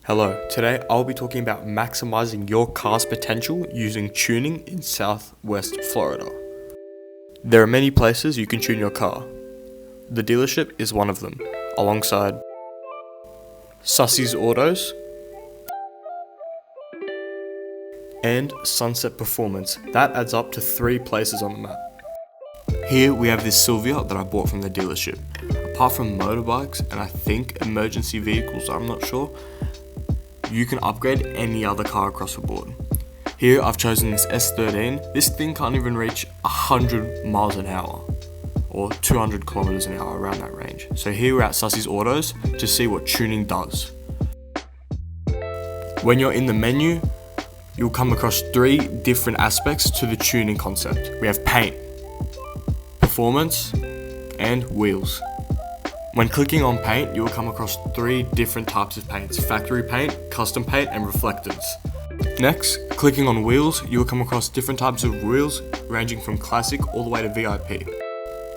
Hello, today I'll be talking about maximizing your car's potential using tuning in Southwest Florida. There are many places you can tune your car. The dealership is one of them, alongside Sussy's Autos and Sunset Performance. That adds up to 3 places on the map. Here we have this Sylvia that I bought from the dealership. Apart from motorbikes and I think emergency vehicles, I'm not sure, you can upgrade any other car across the board. Here I've chosen this S13. This thing can't even reach 100 miles an hour or 200 kilometers an hour, around that range. So here we're at Sussy's Autos to see what tuning does. When you're in the menu, you'll come across 3 different aspects to the tuning concept. We have paint, performance, and wheels. When clicking on paint, you will come across 3 different types of paints: factory paint, custom paint, and reflectors. Next, clicking on wheels, you will come across different types of wheels ranging from classic all the way to VIP.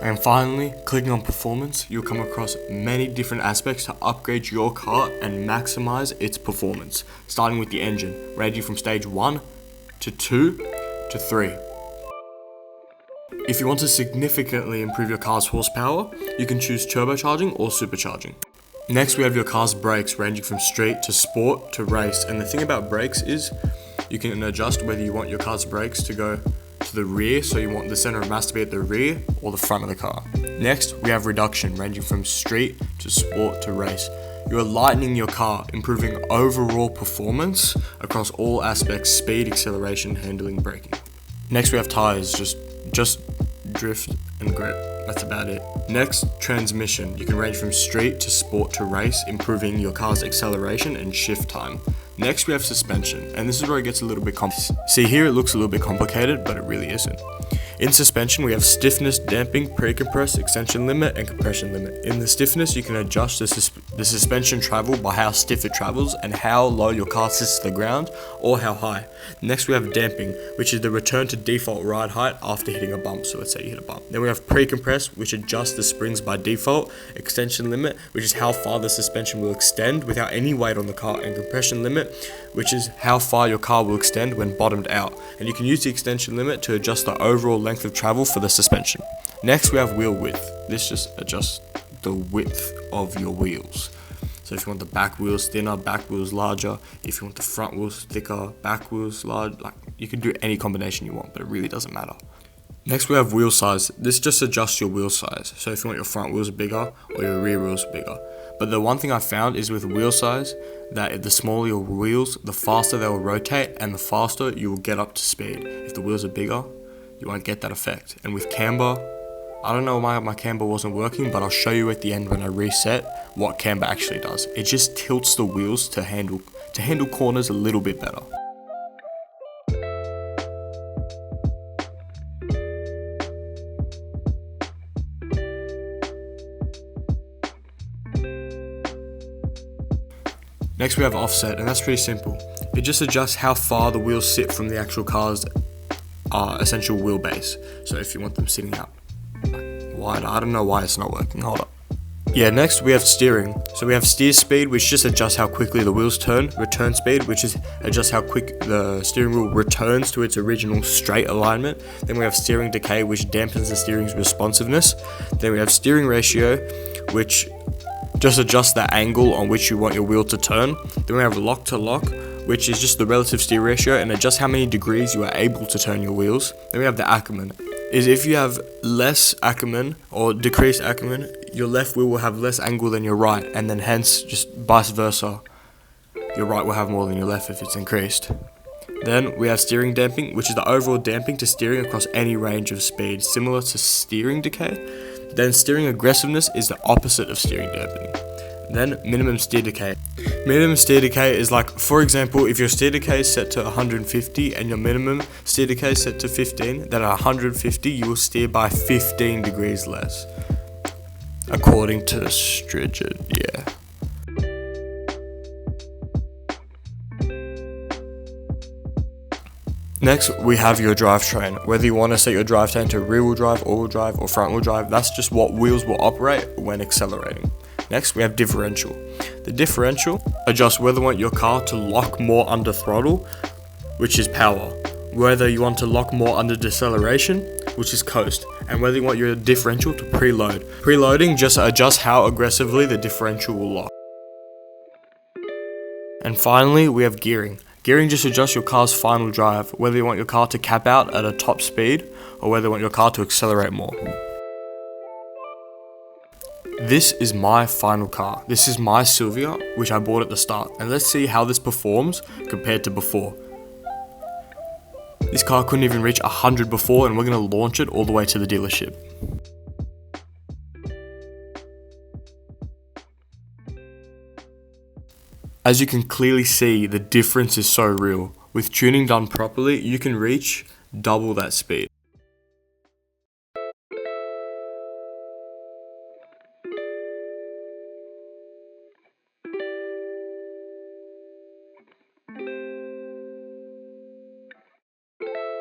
And finally, clicking on performance, you'll come across many different aspects to upgrade your car and maximize its performance, starting with the engine, ranging from stage 1 to 2 to 3. If you want to significantly improve your car's horsepower, you can choose turbocharging or supercharging. Next, we have your car's brakes, ranging from street to sport to race. And the thing about brakes is you can adjust whether you want your car's brakes to go to the rear, so you want the center of mass to be at the rear, or the front of the car. Next, we have reduction, ranging from street to sport to race. You are lightening your car, improving overall performance across all aspects: speed, acceleration, handling, braking. Next, we have tires, just drift and grip. That's about it. Next, transmission. You can range from street to sport to race, improving your car's acceleration and shift time. Next, we have suspension, and this is where it gets a little bit complicated. See, here it looks a little bit complicated, but it really isn't. In suspension, we have stiffness, damping, pre-compress, extension limit, and compression limit. In the stiffness, you can adjust the suspension travel by how stiff it travels and how low your car sits to the ground, or how high. Next, we have damping, which is the return to default ride height after hitting a bump. So let's say you hit a bump. Then we have pre-compress, which adjusts the springs by default. Extension limit, which is how far the suspension will extend without any weight on the car. And compression limit, which is how far your car will extend when bottomed out. And you can use the extension limit to adjust the overall length of travel for the suspension. Next, we have wheel width. This just adjusts the width of your wheels. So if you want the back wheels thinner, back wheels larger. If you want the front wheels thicker, back wheels large. You can do any combination you want, but it really doesn't matter. Next, we have wheel size. This just adjusts your wheel size. So if you want your front wheels bigger or your rear wheels bigger. But the one thing I found is with wheel size, that the smaller your wheels, the faster they will rotate and the faster you will get up to speed. If the wheels are bigger, you won't get that effect. And with camber, I don't know why my camber wasn't working, but I'll show you at the end when I reset what camber actually does. It just tilts the wheels to handle corners a little bit better. Next, we have offset, and that's pretty simple. It just adjusts how far the wheels sit from the actual car's essential wheelbase. So if you want them sitting out wide, I don't know why it's not working. Hold up. Yeah, next we have steering. So we have steer speed, which just adjusts how quickly the wheels turn. Return speed, which is adjusts how quick the steering wheel returns to its original straight alignment. Then we have steering decay, which dampens the steering's responsiveness. Then we have steering ratio, which just adjust the angle on which you want your wheel to turn. Then we have lock to lock, which is just the relative steer ratio and adjust how many degrees you are able to turn your wheels. Then we have the Ackerman. Is if you have less Ackerman or decreased Ackerman, your left wheel will have less angle than your right, and then hence just vice versa. Your right will have more than your left if it's increased. Then we have steering damping, which is the overall damping to steering across any range of speed, similar to steering decay. Then steering aggressiveness is the opposite of steering dampening. Then minimum steer decay. Minimum steer decay is like, for example, if your steer decay is set to 150 and your minimum steer decay is set to 15, then at 150 you will steer by 15 degrees less. According to Strigid, yeah. Next, we have your drivetrain. Whether you want to set your drivetrain to rear-wheel drive, all-wheel drive, or front-wheel drive, that's just what wheels will operate when accelerating. Next, we have differential. The differential adjusts whether you want your car to lock more under throttle, which is power, whether you want to lock more under deceleration, which is coast, and whether you want your differential to preload. Preloading just adjusts how aggressively the differential will lock. And finally, we have gearing. Gearing just adjusts your car's final drive, whether you want your car to cap out at a top speed or whether you want your car to accelerate more. This is my final car. This is my Silvia, which I bought at the start, and let's see how this performs compared to before. This car couldn't even reach 100 before, and we're going to launch it all the way to the dealership. As you can clearly see, the difference is so real. With tuning done properly, you can reach double that speed.